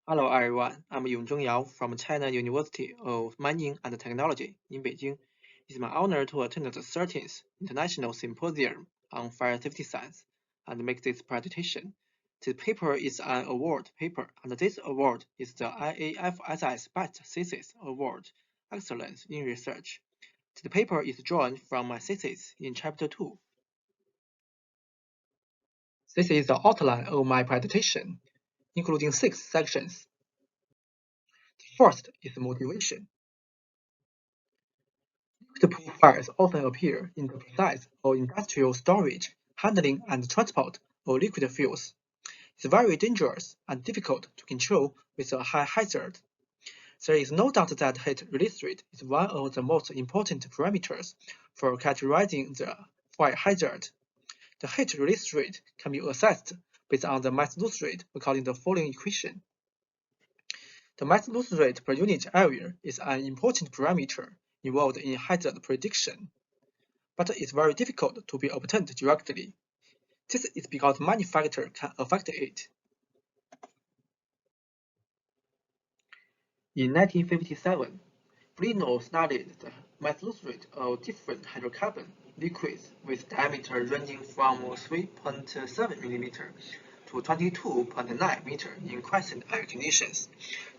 Hello everyone, I'm Yongzheng from China University of Mining and Technology in Beijing. It's my honor to attend the 13th International Symposium on Fire Safety Science and make this presentation. This paper is an award paper, and this award is the IAFSS Best Thesis Award, Excellence in Research. The paper is drawn from my thesis in Chapter 2. This is the outline of my presentation, including 6 sections. First is motivation. The pool fires often appear in the process or industrial storage, handling, and transport of liquid fuels. It's very dangerous and difficult to control with a high hazard. There is no doubt that heat release rate is one of the most important parameters for characterizing the fire hazard. The heat release rate can be assessed based on the mass loss rate according to the following equation. The mass loss rate per unit area is an important parameter involved in hazard prediction, but it's very difficult to be obtained directly. This is because many factors can affect it. In 1957, Flino studied the mass loss rate of different hydrocarbon liquids with diameter ranging from 3.7 mm to 22.9 m in quiescent air conditions.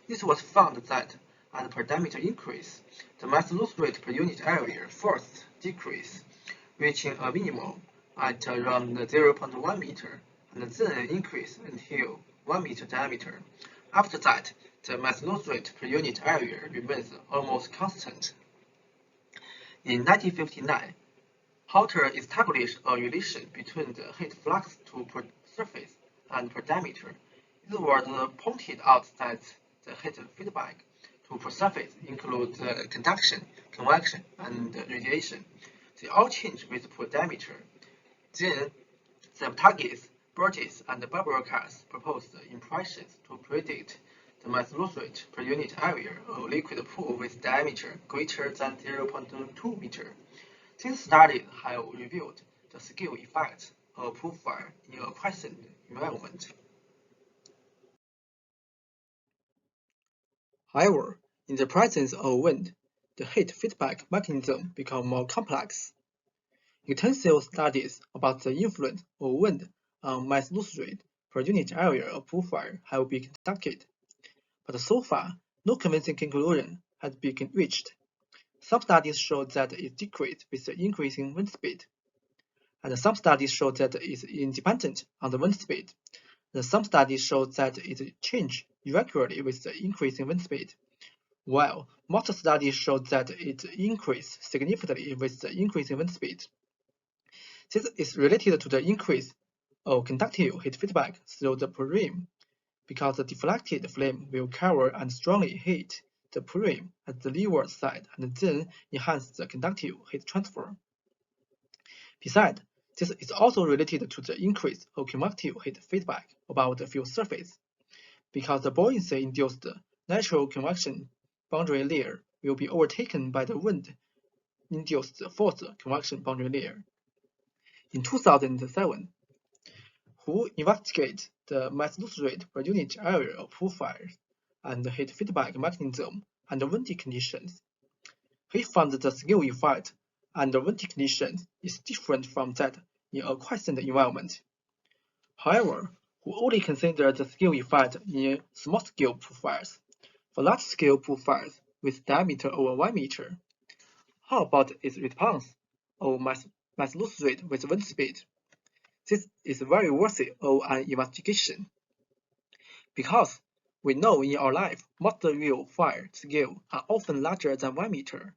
It was found that as per diameter increase, the mass loss rate per unit area first decrease, reaching a minimum at around 0.1 meter, and then increase until 1 meter diameter. After that, the mass loss rate per unit area remains almost constant. In 1959, Halter established a relation between the heat flux to per surface and per diameter. It was pointed out that the heat feedback to per surface includes conduction, convection, and radiation. They all change with per diameter. Then, Septagis, Burtis, and Baburakas proposed impressions to predict the mass loss rate per unit area of liquid pool with diameter greater than 0.2 meter. These studies have revealed the scale effects of pool fire in a quiescent environment. However, in the presence of wind, the heat feedback mechanism becomes more complex. Extensive studies about the influence of wind on mass loss rate per unit area of pool fire have been conducted, but so far no convincing conclusion has been reached. Some studies show that it decreases with the increasing wind speed, and some studies show that it is independent on the wind speed, and some studies show that it changes irregularly with the increasing wind speed, while most studies show that it increases significantly with the increasing wind speed. This is related to the increase of conductive heat feedback through the rim, because the deflected flame will cover and strongly heat the rim at the leeward side and then enhance the conductive heat transfer. Besides, this is also related to the increase of convective heat feedback above the fuel surface, because the buoyancy-induced natural convection boundary layer will be overtaken by the wind-induced forced convection boundary layer. In 2007, who investigated the mass loss rate per unit area of pool fires and the heat feedback mechanism under windy conditions. He found the scale effect under windy conditions is different from that in a quiescent environment. However, who only considered the scale effect in small-scale pool fires. For large-scale pool fires with diameter over 1 meter, how about its response of mass loss rate with wind speed? This is very worthy of an investigation, because we know in our life most real fire scales are often larger than 1 meter.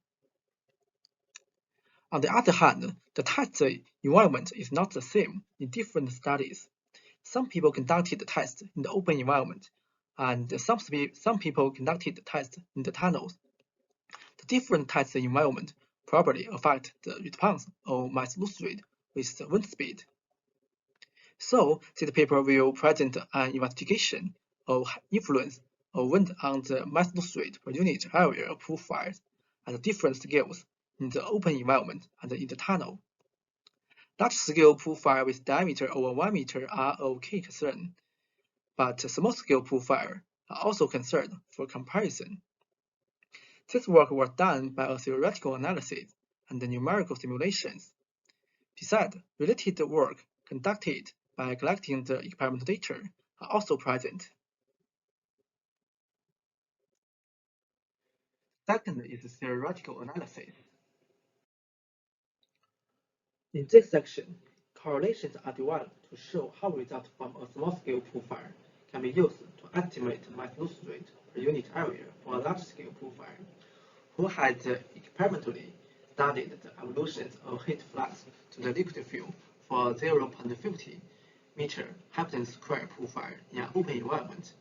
On the other hand, the test environment is not the same in different studies. Some people conducted tests in the open environment, and some people conducted tests in the tunnels. The different test environment probably affect the response of mass loss rate with the wind speed. So, this paper will present an investigation of influence of wind on the mass loss rate per unit area of pool fires at different scales in the open environment and in the tunnel. Large-scale pool fire with diameter over 1 meter are of key concern, but small-scale pool fire are also considered for comparison. This work was done by a theoretical analysis and numerical simulations. Besides, related work conducted by collecting the experimental data are also present. Second is theoretical analysis. In this section, correlations are developed to show how results from a small-scale profile can be used to estimate mass loss rate per unit area for a large-scale profile, who had experimentally studied the evolutions of heat flux to the liquid fuel for 0.50 meter Hepton square profile in an open environment.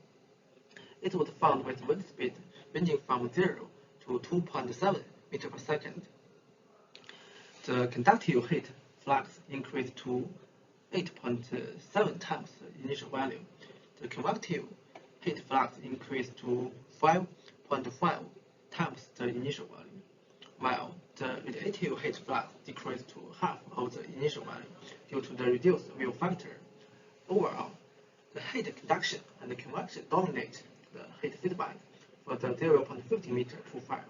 It was found with wind speed ranging from 0 to 2.7 meter per second. The conductive heat flux increased to 8.7 times the initial value. The convective heat flux increased to 5.5 times the initial value, while the radiative heat flux decreased to half of the initial value due to the reduced view factor. Overall, the heat conduction and the convection dominate the heat feedback for the 0.50 meter profile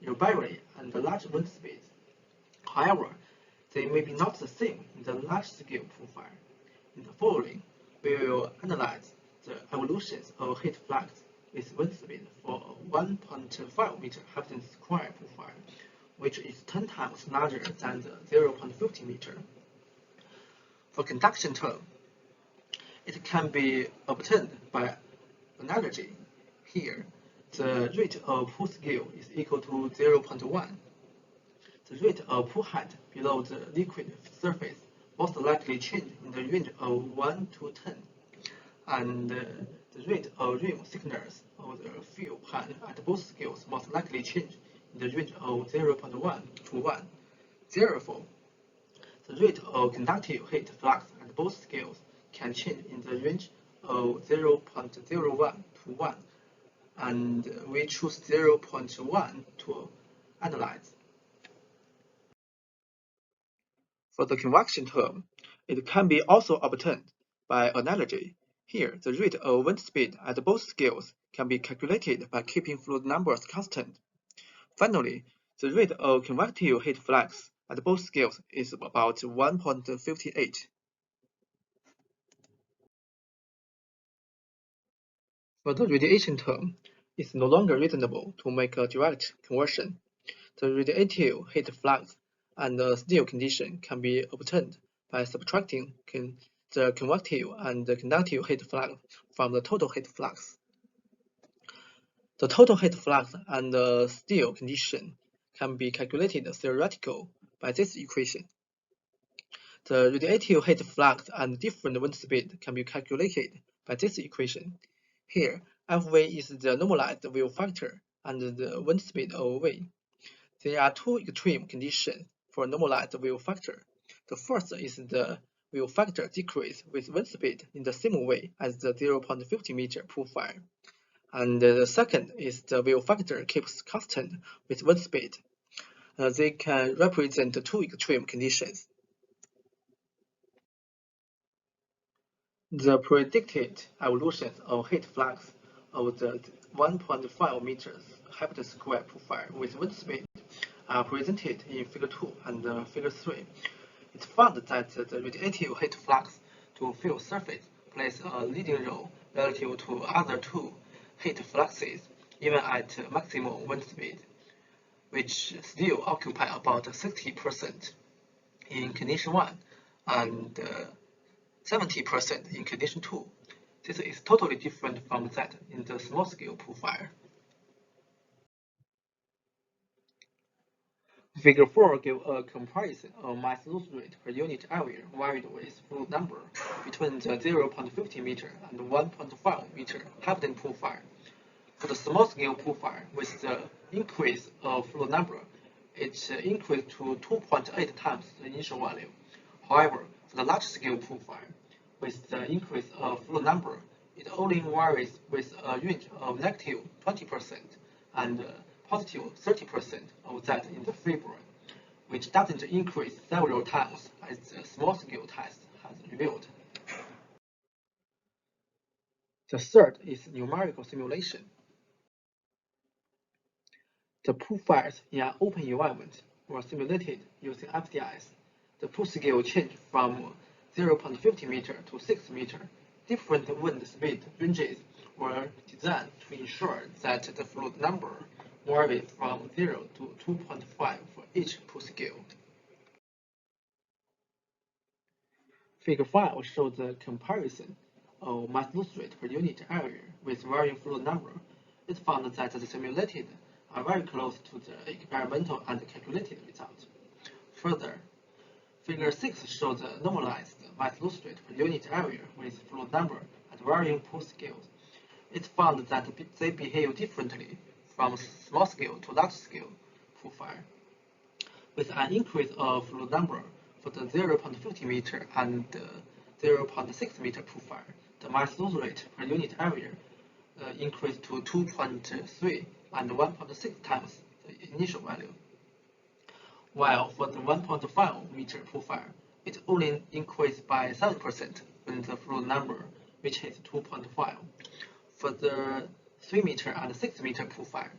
in very and large wind speeds. However, they may be not the same in the large-scale profile. In the following, we will analyze the evolutions of heat flux with wind speed for a 1.5 meter Hepton square profile, which is 10 times larger than the 0.50 meter. For conduction term, it can be obtained by analogy. Here, the rate of pull scale is equal to 0.1. The rate of pull height below the liquid surface most likely change in the range of 1 to 10, and the rate of rim thickness of the fuel pan at both scales most likely change in the range of 0.1 to 1. Therefore, the rate of conductive heat flux at both scales can change in the range of 0.01 to 1, and we choose 0.1 to analyze. For the convection term, it can be also obtained by analogy. Here, the rate of wind speed at both scales can be calculated by keeping fluid numbers constant. Finally, the rate of convective heat flux at both scales is about 1.58. For the radiation term, it's no longer reasonable to make a direct conversion. The radiative heat flux and the Steele condition can be obtained by subtracting the convective and the conductive heat flux from the total heat flux. The total heat flux and the Steele condition can be calculated theoretically by this equation. The radiative heat flux and different wind speed can be calculated by this equation. Here, Fv is the normalized view factor and the wind speed of V. There are two extreme conditions for normalized view factor. The first is the view factor decrease with wind speed in the same way as the 0.50 meter profile. And the second is the view factor keeps constant with wind speed. They can represent two extreme conditions. The predicted evolution of heat flux of the 1.5 meters Hepton square profile with wind speed are presented in Figure 2 and Figure 3. It's found that the radiative heat flux to fuel surface plays a leading role relative to other two heat fluxes, even at maximum wind speed, which still occupy about 60% in condition 1 and 70% in condition 2. This is totally different from that in the small-scale profile. Figure 4 gives a comparison of mass loss rate per unit area varied with fluid number between the 0.50 meter and 1.5 meter Hepton profile. For the small-scale profile, with the increase of fluid number, it increased to 2.8 times the initial value. However, for the large-scale profile, with the increase of fluid number, it only varies with a range of negative 20% and positive 30% of that in the fiber, which doesn't increase several times as the small-scale test has revealed. The third is numerical simulation. The pool fires in an open environment were simulated using FDS. The pool scale changed from 0.50 meter to 6 meter. Different wind speed ranges were designed to ensure that the float number varied from 0 to 2.5 for each pool scale. Figure 5 shows the comparison of mass loss rate per unit area with varying float number. It found that the simulated are very close to the experimental and calculated result. Further, Figure 6 shows the normalized mass loss rate per unit area with float number at varying pool scales. It found that they behave differently from small scale to large scale pool fire, with an increase of float number for the 0.50 meter and 0.6 meter pool fire. The mass loss rate per unit area increased to 2.3 and 1.6 times the initial value. While for the 1.5 meter pool fire, it only increased by 7% when the float number reaches 2.5. For the 3 meter and 6 meter pool fire,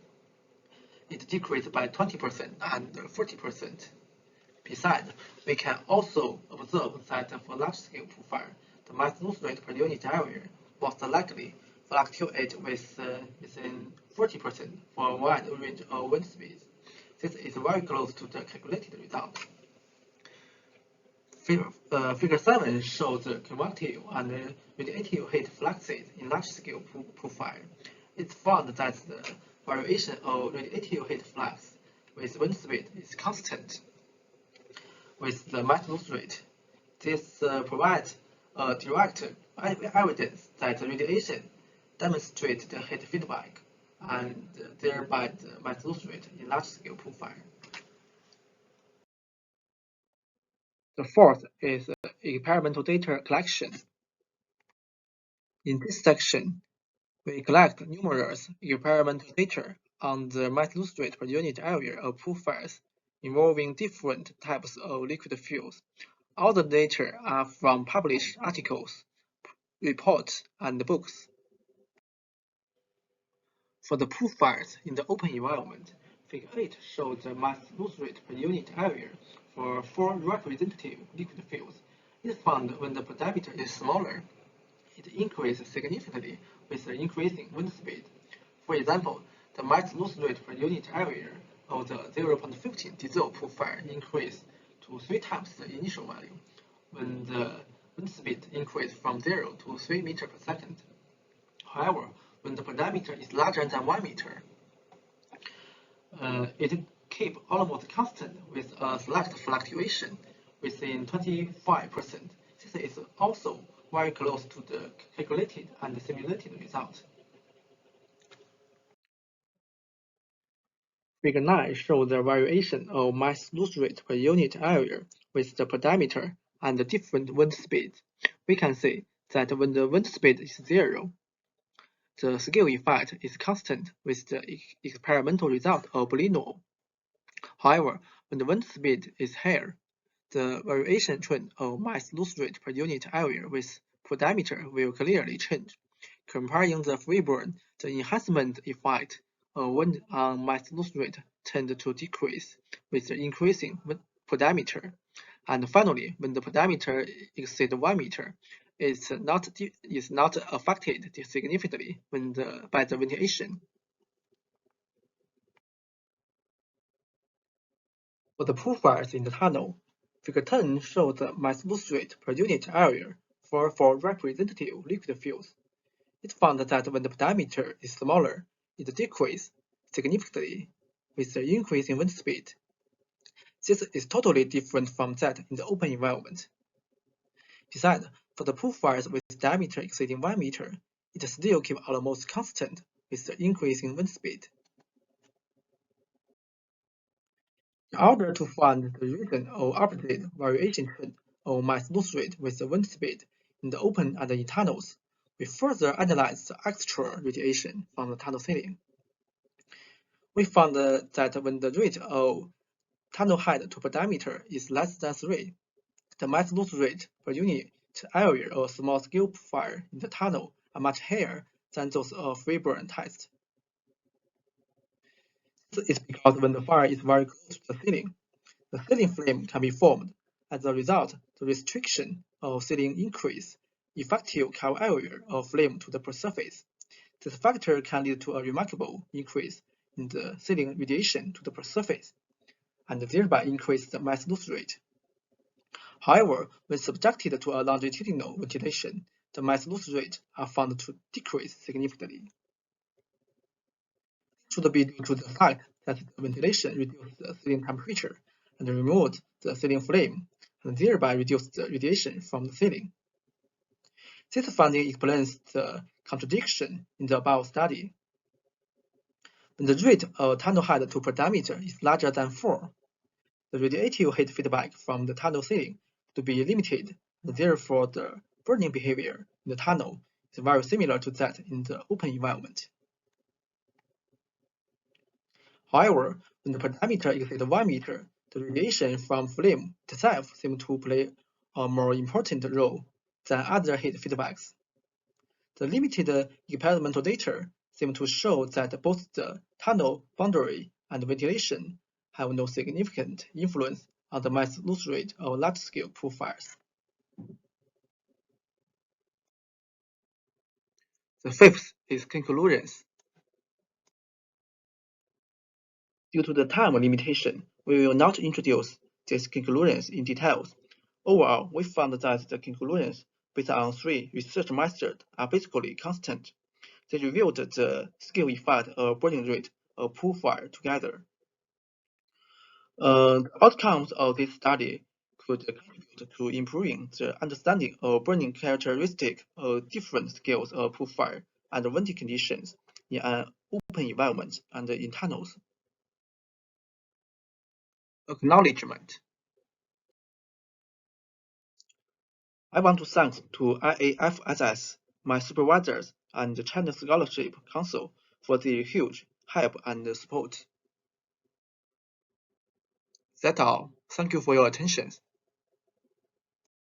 it decreased by 20% and 40%. Besides, we can also observe that for large-scale pool fire, the mass loss rate per unit area most likely fluctuate within 40% for a wide range of wind speeds. This is very close to the calculated result. Figure 7 shows the convective and radiative heat fluxes in large-scale pool fire. It found that the variation of radiative heat flux with wind speed is constant with the mass loss rate. This provides direct evidence that the radiation demonstrates the heat feedback and thereby the mass loss rate in large-scale pool fire. The fourth is experimental data collection. In this section, we collect numerous experimental data on the mass loss rate per unit area of pool fires involving different types of liquid fuels. All the data are from published articles, reports, and books. For the pool fires in the open environment, Figure 8 shows the mass loss rate per unit area for 4 representative liquid fuels. It found when the diameter is smaller, it increases significantly with the increasing wind speed. For example, the mass loss rate per unit area of the 0.15 diesel pool fire increased to 3 times the initial value, when the wind speed increased from 0 to 3 meters per second. However, when the diameter is larger than 1 meter, it keeps almost constant with a slight fluctuation within 25%. This is also very close to the calculated and simulated result. Figure 9 shows the variation of mass loss rate per unit area with the diameter and the different wind speeds. We can see that when the wind speed is 0, the scale effect is constant with the experimental result of polynomial. However, when the wind speed is higher, the variation trend of mass loss rate per unit area with diameter will clearly change. Comparing the free burn, the enhancement effect of wind on mass loss rate tend to decrease with the increasing diameter. And finally, when the diameter exceeds 1 meter, is not affected significantly by the ventilation. For the pool fires in the tunnel, Figure 10 shows the mass loss rate per unit area for 4 representative liquid fuels. It found that when the diameter is smaller, it decreases significantly with the increase in wind speed. This is totally different from that in the open environment. Besides, for the pool fires with diameter exceeding 1 meter, it still keeps almost constant with the increase in wind speed. In order to find the reason of opposite variation trend of mass loss rate with the wind speed in the open and in tunnels, we further analyzed the extra radiation from the tunnel ceiling. We found that when the rate of tunnel height to diameter is less than 3, the mass loss rate per unit area of small-scale fire in the tunnel are much higher than those of free-burn test. This is because when the fire is very close to the ceiling flame can be formed. As a result, the restriction of ceiling increase effective cover area of flame to the surface. This factor can lead to a remarkable increase in the ceiling radiation to the surface, and thereby increase the mass loss rate. However, when subjected to a longitudinal ventilation, the mass loss rate are found to decrease significantly. This should be due to the fact that the ventilation reduces the ceiling temperature and removes the ceiling flame, and thereby reduces the radiation from the ceiling. This finding explains the contradiction in the above study. When the rate of tunnel height to per diameter is larger than 4, the radiative heat feedback from the tunnel ceiling to be limited, and therefore the burning behavior in the tunnel is very similar to that in the open environment. However, when the per diameter exceeds 1 meter, the radiation from flame itself seems to play a more important role than other heat feedbacks. The limited experimental data seem to show that both the tunnel boundary and ventilation have no significant influence on the mass loss rate of large-scale pool fires. The fifth is conclusions. Due to the time limitation, we will not introduce these conclusions in details. Overall, we found that the conclusions based on 3 research methods are basically constant. They revealed the scale effect of burning rate of pool fire together. The outcomes of this study could contribute to improving the understanding of burning characteristics of different scales of pool fire and venting conditions in an open environment and in tunnels. Acknowledgement. I want to thank to IAFSS, my supervisors, and the China Scholarship Council for their huge help and support. That's all. Thank you for your attention.